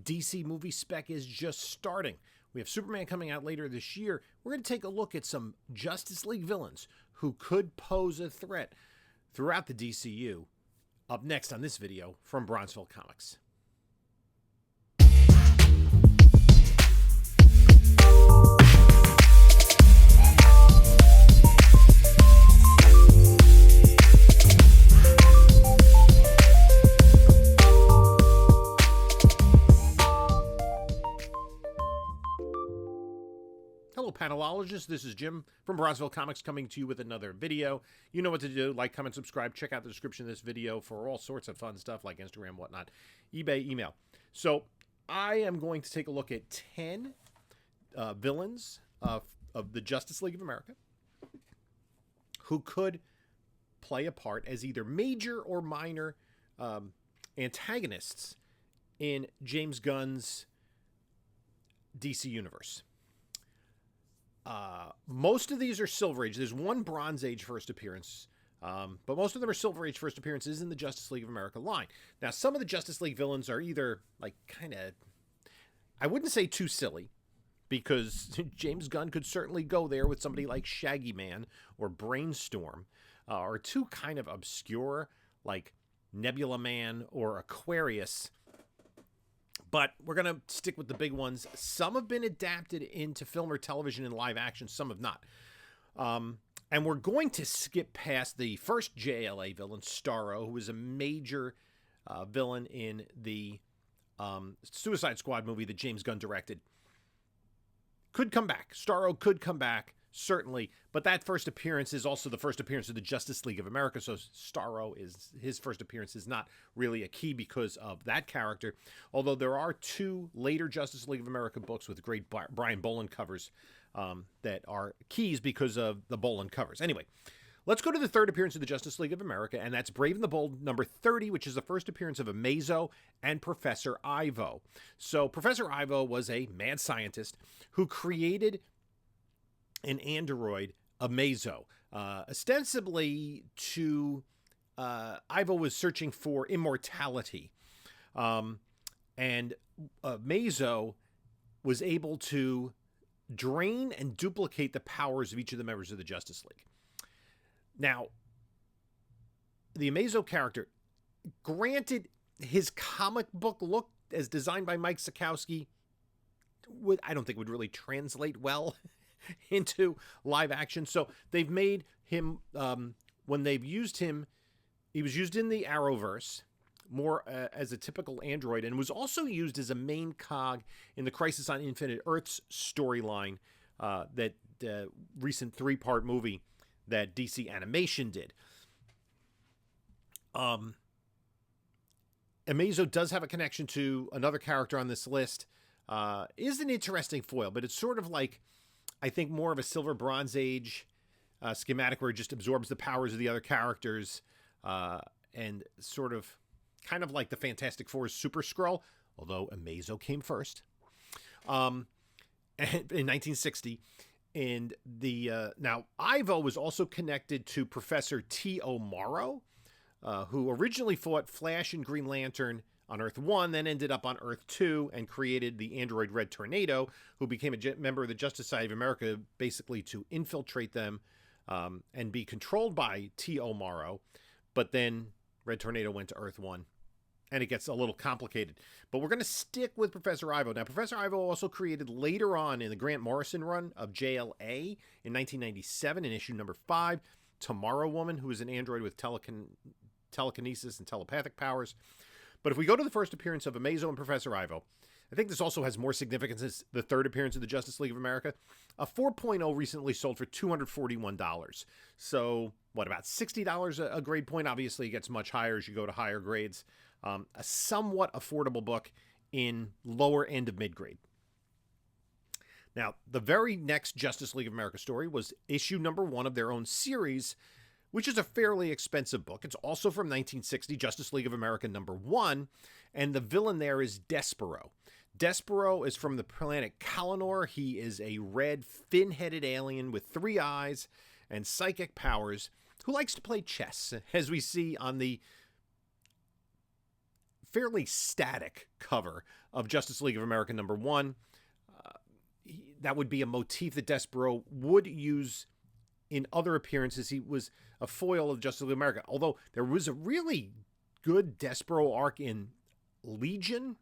DC movie spec is just starting. We have Superman coming out later this year. We're going to take a look at some Justice League villains who could pose a threat throughout the DCU. Up next on this video from Bronzeville Comics. Hello, panelologists. This is Jim from Bronzeville Comics coming to you with another video. You know what to do. Like, comment, subscribe. Check out the description of this video for all sorts of fun stuff like Instagram, whatnot, eBay, email. So I am going to take a look at 10 villains of the Justice League of America who could play a part as either major or minor antagonists in James Gunn's DC universe. Most of these are Silver Age. There's one Bronze Age first appearance, but most of them are Silver Age first appearances in the Justice League of America line. Now, some of the Justice League villains are either, like, kind of, I wouldn't say too silly, because James Gunn could certainly go there with somebody like Shaggy Man or Brainstorm, or too kind of obscure, like Nebula Man or Aquarius. But we're going to stick with the big ones. Some have been adapted into film or television and live action. Some have not. And we're going to skip past the first JLA villain, Starro, who was a major villain in the Suicide Squad movie that James Gunn directed. Could come back. Starro could come back, certainly. But that first appearance is also the first appearance of the Justice League of America. So Starro, his first appearance is not really a key because of that character. Although there are two later Justice League of America books with great Brian Boland covers that are keys because of the Boland covers. Anyway, let's go to the third appearance of the Justice League of America, and that's Brave and the Bold number 30, which is the first appearance of Amazo and Professor Ivo. So Professor Ivo was a mad scientist who created an android, Amazo, ostensibly to Ivo was searching for immortality, and Amazo was able to drain and duplicate the powers of each of the members of the Justice League. Now, the Amazo character, granted, his comic book look as designed by Mike Sekowsky, I don't think would really translate well into live action. So they've made him, when they've used him, he was used in the Arrowverse more as a typical android, and was also used as a main cog in the Crisis on Infinite Earths storyline, that recent 3-part movie that DC Animation did. Amazo does have a connection to another character on this list. Is an interesting foil, but it's sort of like, I think, more of a Silver Bronze Age schematic where it just absorbs the powers of the other characters, and sort of kind of like the Fantastic Four's Super Skrull, although Amazo came first, in 1960. And now Ivo was also connected to Professor T.O. Morrow, who originally fought Flash and Green Lantern on Earth 1, then ended up on Earth 2 and created the android Red Tornado, who became a member of the Justice Society of America, basically to infiltrate them and be controlled by T.O. Morrow. But then Red Tornado went to Earth 1, and it gets a little complicated. But we're going to stick with Professor Ivo. Now, Professor Ivo also created later on in the Grant Morrison run of JLA in 1997 in issue number 5, Tomorrow Woman, who is an android with telekinesis and telepathic powers. But if we go to the first appearance of Amazo and Professor Ivo, I think this also has more significance as the third appearance of the Justice League of America. A 4.0 recently sold for $241. So, what, about $60 a grade point? Obviously, it gets much higher as you go to higher grades. A somewhat affordable book in lower end of mid-grade. Now, the very next Justice League of America story was issue number 1 of their own series, which is a fairly expensive book. It's also from 1960, Justice League of America number 1, and the villain there is Despero. Despero is from the planet Kalanor. He is a red, fin-headed alien with 3 eyes and psychic powers who likes to play chess, as we see on the fairly static cover of Justice League of America #1. That would be a motif that Despero would use in other appearances. He was a foil of Justice League of America, although there was a really good Despero arc in Legion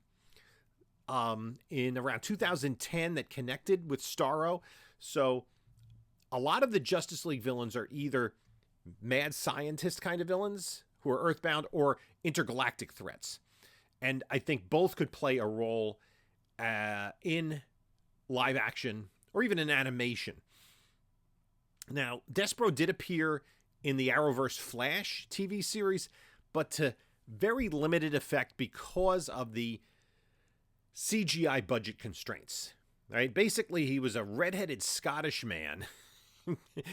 in around 2010 that connected with Starro. So a lot of the Justice League villains are either mad scientist kind of villains who are earthbound or intergalactic threats. And I think both could play a role in live action or even in animation. Now, Despero did appear in the Arrowverse Flash TV series, but to very limited effect because of the CGI budget constraints. Right? Basically, he was a redheaded Scottish man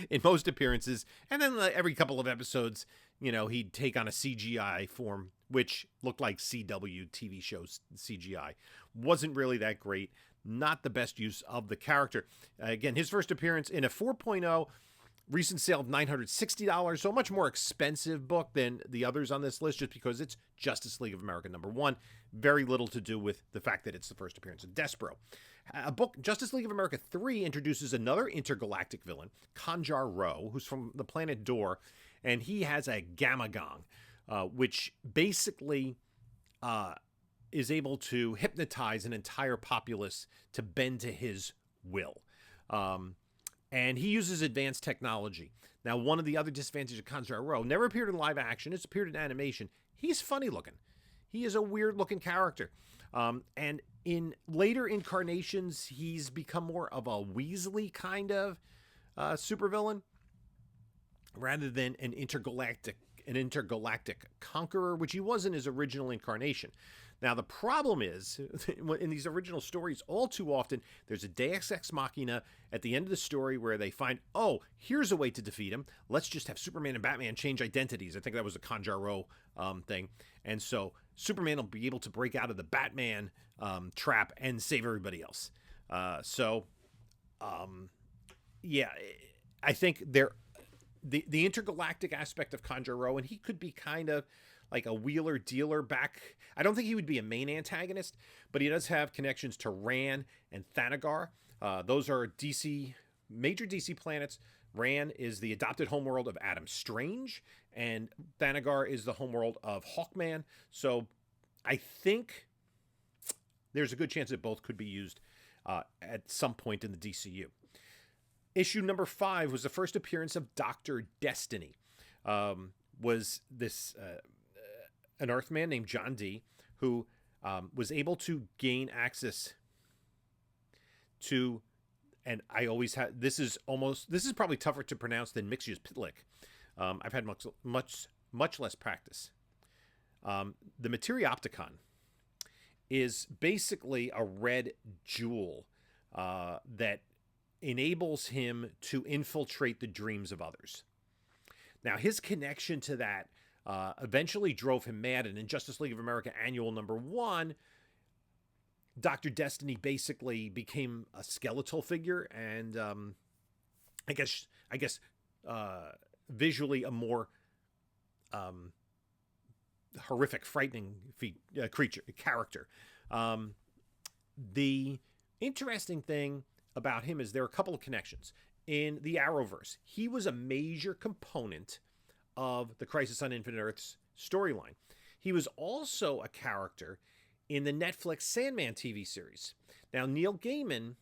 in most appearances, and then every couple of episodes, he'd take on a CGI form, which looked like CW TV shows CGI. Wasn't really that great. Not the best use of the character. Again, his first appearance in a 4.0, recent sale of $960, so a much more expensive book than the others on this list, just because it's Justice League of America #1. Very little to do with the fact that it's the first appearance of Despero. A book, Justice League of America 3, introduces another intergalactic villain, Kanjar Ro, who's from the planet Dor, and he has a gamma gong, which basically is able to hypnotize an entire populace to bend to his will. And he uses advanced technology. Now, one of the other disadvantages of Kanjar Ro, never appeared in live action, it's appeared in animation. He's funny looking. He is a weird looking character. And in later incarnations, he's become more of a Weasley kind of supervillain rather than an intergalactic conqueror, which he was in his original incarnation. Now, the problem is, in these original stories, all too often, there's a deus ex machina at the end of the story where they find, oh, here's a way to defeat him. Let's just have Superman and Batman change identities. I think that was a Kanjar Ro thing. And so Superman will be able to break out of the Batman trap and save everybody else. Yeah, I think the intergalactic aspect of Kanjar Ro, and he could be kind of like a wheeler dealer back. I don't think he would be a main antagonist, but he does have connections to Ran and Thanagar. Those are major DC planets. Ran is the adopted homeworld of Adam Strange, and Thanagar is the homeworld of Hawkman. So I think there's a good chance that both could be used at some point in the DCU. Issue number 5 was the first appearance of Dr. Destiny. Was this an Earthman named John D, who was able to gain access to, and I always had, this is probably tougher to pronounce than Mixius Pitlick. I've had much less practice. The Materiopticon is basically a red jewel that enables him to infiltrate the dreams of others. Now, his connection to that eventually drove him mad, and in Justice League of America Annual #1, Dr. Destiny basically became a skeletal figure, and I guess visually a more horrific, frightening character. The interesting thing about him is there are a couple of connections. In the Arrowverse, he was a major component of the Crisis on Infinite Earths storyline. He was also a character in the Netflix Sandman TV series. Now, Neil Gaiman,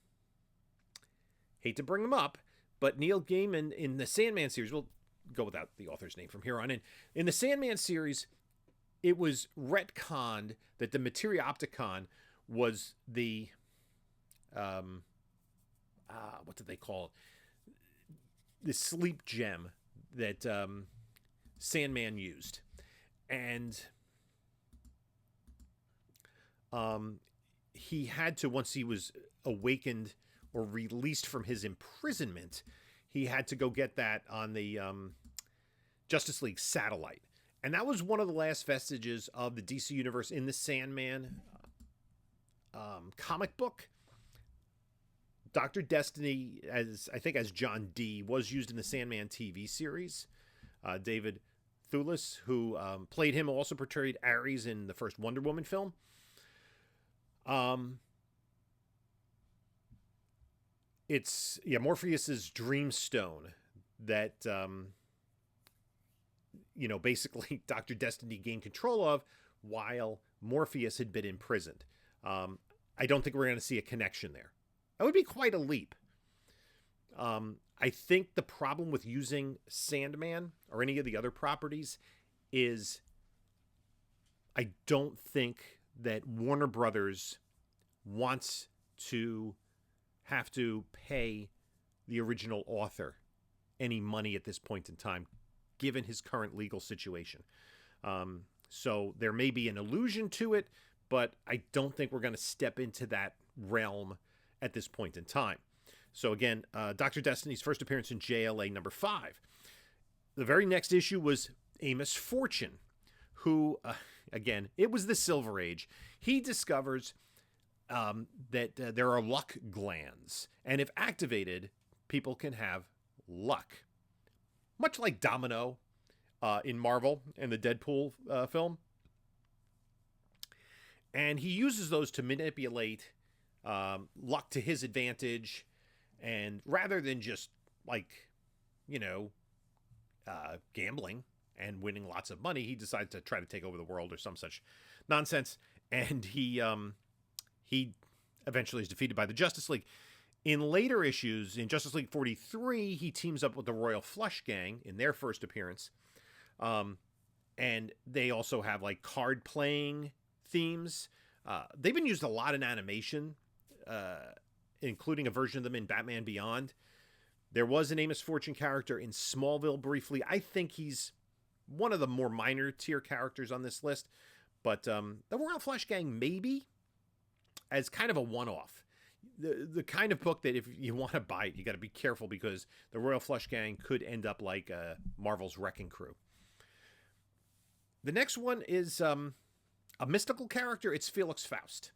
hate to bring him up, but Neil Gaiman in the Sandman series, we'll go without the author's name from here on in. In the Sandman series, it was retconned that the Materiopticon was the, what did they call it? The sleep gem that Sandman used. And he had to, once he was awakened or released from his imprisonment, he had to go get that on the Justice League satellite. And that was one of the last vestiges of the DC Universe in the Sandman comic book. Dr. Destiny, as John D, was used in the Sandman TV series. David Thewlis, who played him, also portrayed Ares in the first Wonder Woman film. Um, it's Morpheus's dream stone that basically Dr. Destiny gained control of while Morpheus had been imprisoned. I don't think we're going to see a connection there. That would be quite a leap. I think the problem with using Sandman or any of the other properties is I don't think that Warner Brothers wants to have to pay the original author any money at this point in time, given his current legal situation. So there may be an allusion to it, but I don't think we're going to step into that realm at this point in time. So again, Dr. Destiny's first appearance in JLA number 5. The very next issue was Amos Fortune, who, again, it was the Silver Age. He discovers that there are luck glands, and if activated, people can have luck. Much like Domino in Marvel and the Deadpool film. And he uses those to manipulate luck to his advantage. And rather than just gambling and winning lots of money, he decides to try to take over the world or some such nonsense. And he eventually is defeated by the Justice League. In later issues, in Justice League 43, he teams up with the Royal Flush Gang in their first appearance. And they also have card playing themes. They've been used a lot in animation, including a version of them in Batman Beyond. There was an Amos Fortune character in Smallville briefly. I think he's one of the more minor tier characters on this list. But the Royal Flush Gang maybe as kind of a one-off. The kind of book that if you want to buy it, you got to be careful because the Royal Flush Gang could end up like Marvel's Wrecking Crew. The next one is a mystical character. It's Felix Faust.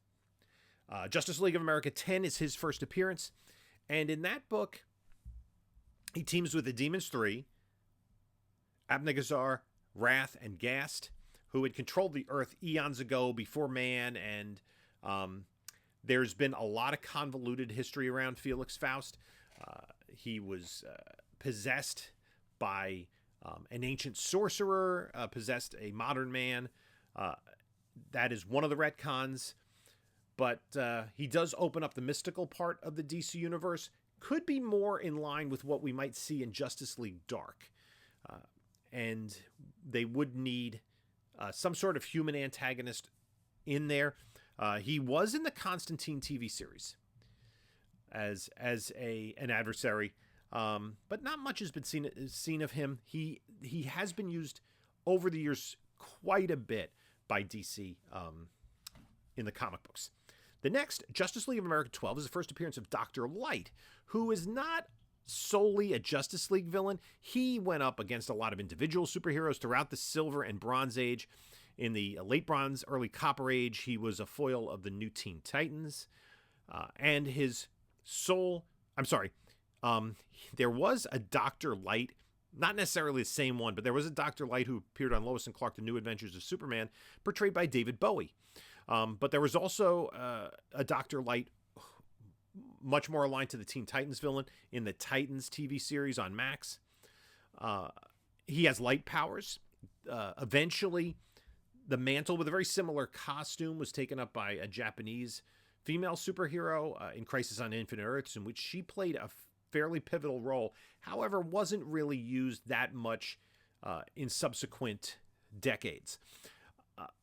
Justice League of America 10 is his first appearance. And in that book, he teams with the Demons 3, Abnegazar, Wrath, and Gast, who had controlled the Earth eons ago before man. And there's been a lot of convoluted history around Felix Faust. He was possessed by an ancient sorcerer, possessed a modern man. That is one of the retcons. But he does open up the mystical part of the DC universe. Could be more in line with what we might see in Justice League Dark. And they would need some sort of human antagonist in there. He was in the Constantine TV series as an adversary, but not much has been seen of him. He has been used over the years quite a bit by DC in the comic books. The next, Justice League of America 12, is the first appearance of Dr. Light, who is not solely a Justice League villain. He went up against a lot of individual superheroes throughout the Silver and Bronze Age. In the late Bronze, early Copper Age, he was a foil of the New Teen Titans. And his soul... there was a Dr. Light, not necessarily the same one, but there was a Dr. Light who appeared on Lois and Clark, The New Adventures of Superman, portrayed by David Bowie. But there was also a Dr. Light much more aligned to the Teen Titans villain in the Titans TV series on Max. He has light powers. Eventually, the mantle with a very similar costume was taken up by a Japanese female superhero in Crisis on Infinite Earths, in which she played a fairly pivotal role. However, wasn't really used that much in subsequent decades.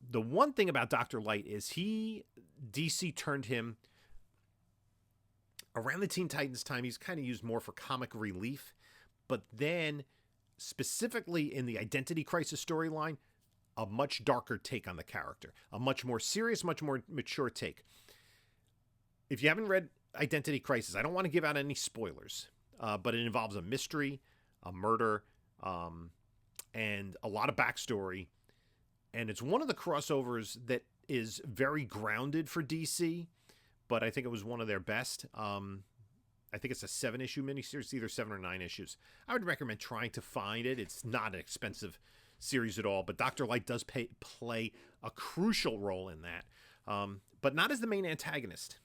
The one thing about Dr. Light is DC turned him around the Teen Titans time. He's kind of used more for comic relief, but then specifically in the Identity Crisis storyline, a much darker take on the character, a much more serious, much more mature take. If you haven't read Identity Crisis, I don't want to give out any spoilers, but it involves a mystery, a murder, and a lot of backstory. And it's one of the crossovers that is very grounded for DC, but I think it was one of their best. I think it's a 7-issue miniseries, either 7 or 9 issues. I would recommend trying to find it. It's not an expensive series at all, but Dr. Light does play a crucial role in that. but not as the main antagonist,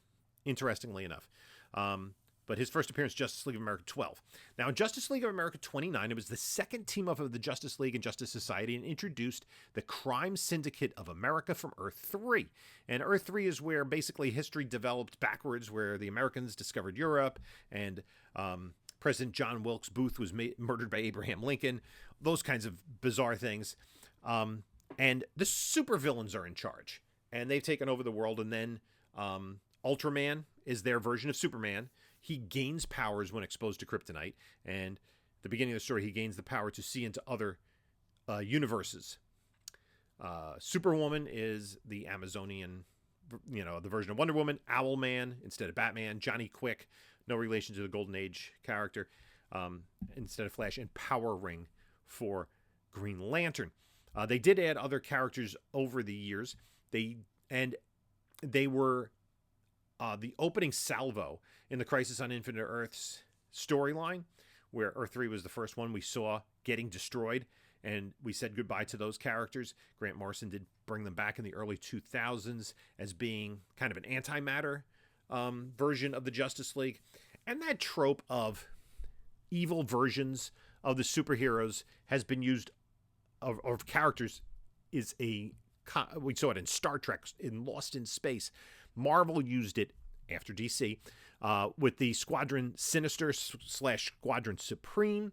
interestingly enough. But his first appearance, Justice League of America 12. Now, in Justice League of America 29, it was the second team-up of the Justice League and Justice Society and introduced the Crime Syndicate of America from Earth 3. And Earth 3 is where basically history developed backwards, where the Americans discovered Europe, and President John Wilkes Booth was murdered by Abraham Lincoln, those kinds of bizarre things. And the supervillains are in charge, and they've taken over the world, and then Ultraman is their version of Superman. He gains powers when exposed to kryptonite, and at the beginning of the story, he gains the power to see into other universes. Superwoman is the Amazonian, the version of Wonder Woman. Owlman instead of Batman. Johnny Quick, no relation to the Golden Age character, instead of Flash. And Power Ring for Green Lantern. They did add other characters over the years. They were the opening salvo in the Crisis on Infinite Earths storyline, where Earth 3 was the first one we saw getting destroyed, and we said goodbye to those characters. Grant Morrison did bring them back in the early 2000s as being kind of an antimatter version of the Justice League. And that trope of evil versions of the superheroes has been used, of characters, is we saw it in Star Trek, in Lost in Space. Marvel used it after DC with the Squadron Sinister / Squadron Supreme.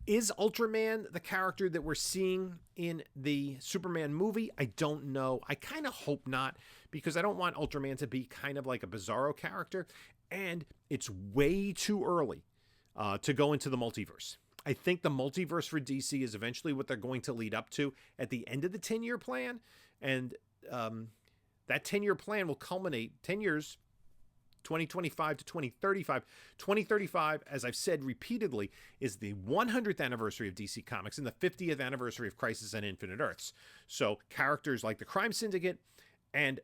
Is Ultraman the character that we're seeing in the Superman movie? I don't know. I kind of hope not, because I don't want Ultraman to be kind of like a Bizarro character, and it's way too early to go into the multiverse. I think the multiverse for DC is eventually what they're going to lead up to at the end of the 10-year plan, and that 10-year plan will culminate 10 years, 2025 to 2035. 2035, as I've said repeatedly, is the 100th anniversary of DC Comics and the 50th anniversary of Crisis on Infinite Earths. So characters like the Crime Syndicate and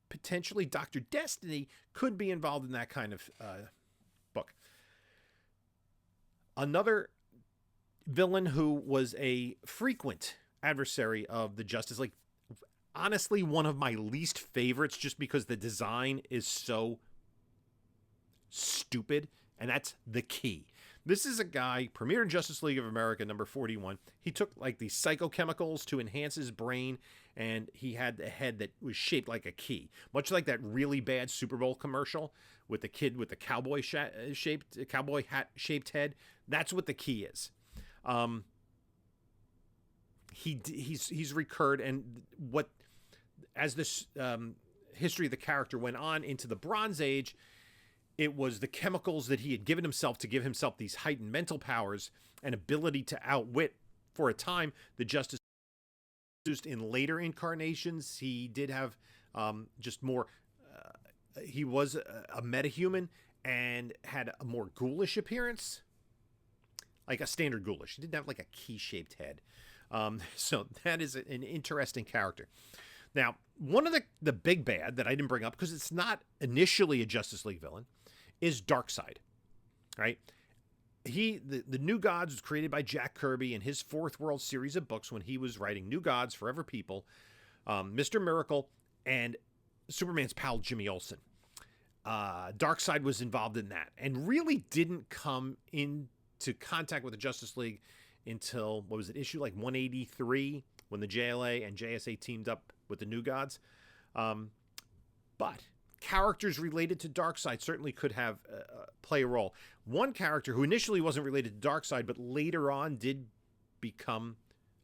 potentially Dr. Destiny could be involved in that kind of book. Another villain who was a frequent adversary of the Justice League, honestly one of my least favorites, just because the design is so stupid, and that's the Key. This is a guy, premiered in Justice League of America number 41. He took like these psychochemicals to enhance his brain, and he had a head that was shaped like a key, much like that really bad Super Bowl commercial with the kid with the cowboy hat shaped head. That's what the Key is. He's recurred, and what, as this history of the character went on into the Bronze Age, it was the chemicals that he had given himself to give himself these heightened mental powers and ability to outwit, for a time, the Justice. In later incarnations, he did have just more. He was a metahuman and had a more ghoulish appearance, like a standard ghoulish. He didn't have like a key-shaped head. So that is an interesting character. Now, one of the big bad that I didn't bring up, because it's not initially a Justice League villain, is Darkseid, right? The New Gods was created by Jack Kirby in his Fourth World series of books when he was writing New Gods, Forever People, Mr. Miracle, and Superman's pal Jimmy Olsen. Darkseid was involved in that and really didn't come into contact with the Justice League until, what was it, issue like 183, when the JLA and JSA teamed up with the New Gods. But characters related to Darkseid certainly could have play a role. One character who initially wasn't related to Darkseid, but later on did become,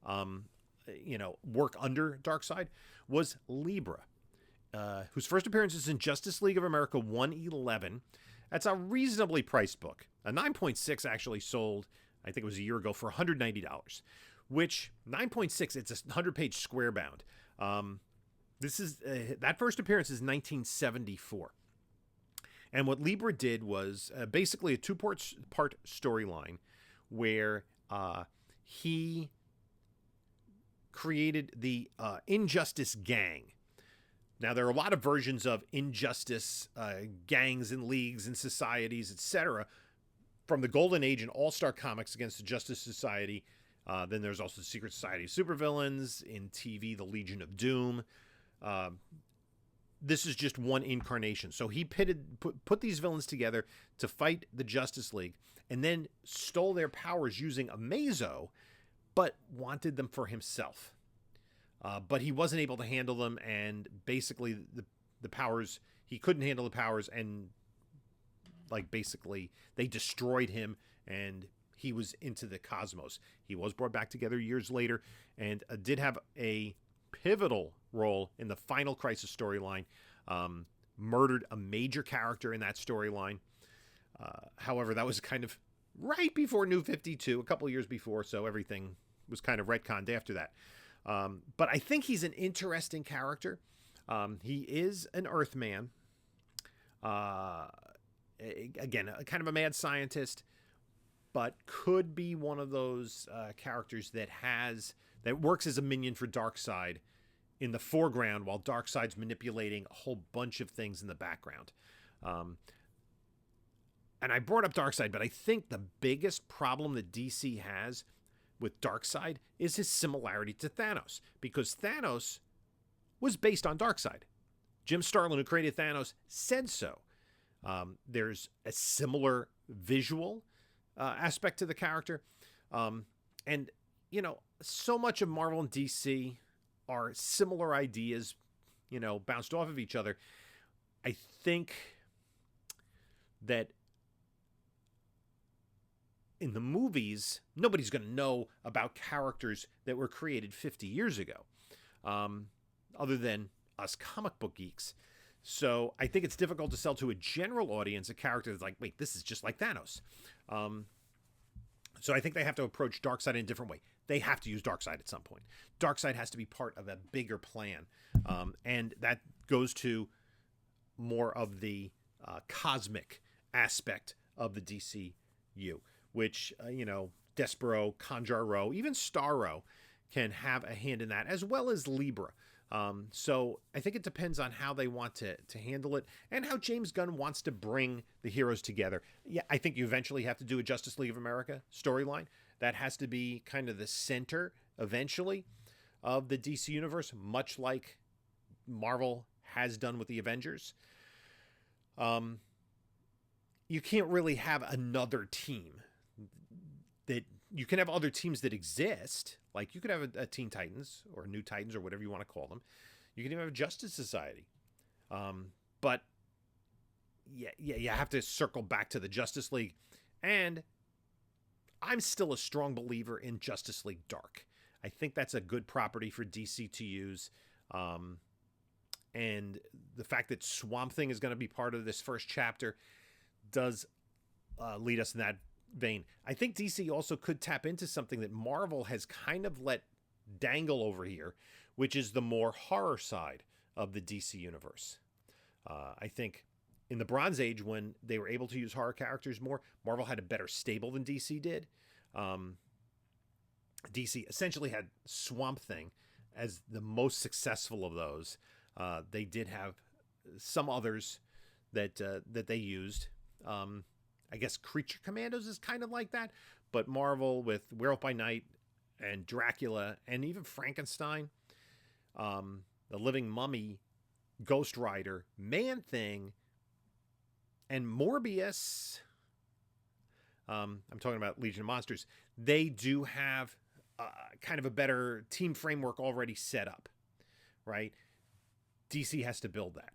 work under Darkseid, was Libra, whose first appearance is in Justice League of America 111. That's a reasonably priced book. A 9.6 actually sold, I think it was a year ago, for $190, which 9.6, it's a 100-page square bound. This is that first appearance is 1974. And what Libra did was basically a two-part storyline where he created the Injustice Gang. Now, there are a lot of versions of Injustice gangs and leagues and societies, etc., from the Golden Age and All-Star Comics against the Justice Society. Then there's also the Secret Society of Supervillains, in TV, the Legion of Doom. this is just one incarnation. So he put these villains together to fight the Justice League, and then stole their powers using Amazo, but wanted them for himself. But he wasn't able to handle them, and basically the powers, he couldn't handle the powers, and like basically they destroyed him, and he was into the cosmos. He was brought back together years later, and did have a pivotal role in the final Crisis storyline. Murdered a major character in that storyline. However, that was kind of right before New 52, a couple of years before, so everything was kind of retconned after that. But I think he's an interesting character. He is an Earthman. Again, kind of a mad scientist, but could be one of those characters that works as a minion for Darkseid in the foreground, while Darkseid's manipulating a whole bunch of things in the background. And I brought up Darkseid, but I think the biggest problem that DC has with Darkseid is his similarity to Thanos, because Thanos was based on Darkseid. Jim Starlin, who created Thanos, said so. There's a similar visual aspect to the character. And, you know, so much of Marvel and DC are similar ideas, you know, bounced off of each other. I think that in the movies, nobody's going to know about characters that were created 50 years ago, other than us comic book geeks. So I think it's difficult to sell to a general audience a character that's like, wait, this is just like Thanos. So I think they have to approach Darkseid in a different way. They have to use Darkseid at some point. Darkseid has to be part of a bigger plan. And that goes to more of the cosmic aspect of the DCU, which, you know, Despero, Kanjar Ro, even Starro can have a hand in that, as well as Libra. So I think it depends on how they want to handle it, and how James Gunn wants to bring the heroes together. Yeah, I think you eventually have to do a Justice League of America storyline. That has to be kind of the center, eventually, of the DC universe, much like Marvel has done with the Avengers. You can't really have another team. That you can have other teams that exist, like you could have a Teen Titans or New Titans or whatever you want to call them. You can even have a Justice Society, but you have to circle back to the Justice League, and I'm still a strong believer in Justice League Dark. I think that's a good property for DC to use, and the fact that Swamp Thing is going to be part of this first chapter does lead us in that vein. I think DC also could tap into something that Marvel has kind of let dangle over here, which is the more horror side of the DC universe. I think in the Bronze Age, when they were able to use horror characters more, Marvel had a better stable than DC did. DC essentially had Swamp Thing as the most successful of those. They did have some others that they used. I guess Creature Commandos is kind of like that, but Marvel with Werewolf by Night and Dracula and even Frankenstein, the Living Mummy, Ghost Rider, Man Thing, and Morbius. I'm talking about Legion of Monsters. They do have kind of a better team framework already set up, right? DC has to build that.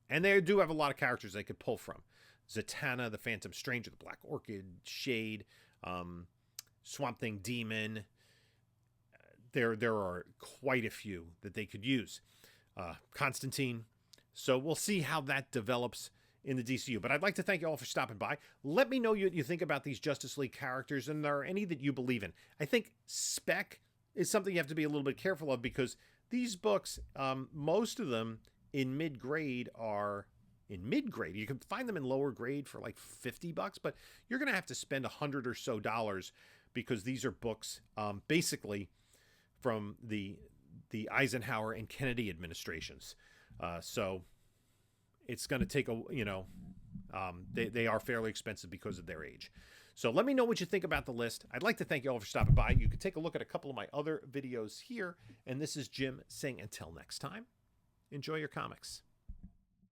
And they do have a lot of characters they could pull from. Zatanna, the Phantom Stranger, the Black Orchid, Shade, Swamp Thing, Demon. There are quite a few that they could use. Constantine. So we'll see how that develops in the DCU. But I'd like to thank you all for stopping by. Let me know what you think about these Justice League characters, and there are any that you believe in. I think spec is something you have to be a little bit careful of, because these books, most of them in mid-grade are in mid-grade. You can find them in lower grade for like $50, but you're going to have to spend $100 or so because these are books basically from the Eisenhower and Kennedy administrations. So it's going to take they are fairly expensive because of their age. So let me know what you think about the list. I'd like to thank you all for stopping by. You can take a look at a couple of my other videos here. And this is Jim saying until next time, enjoy your comics.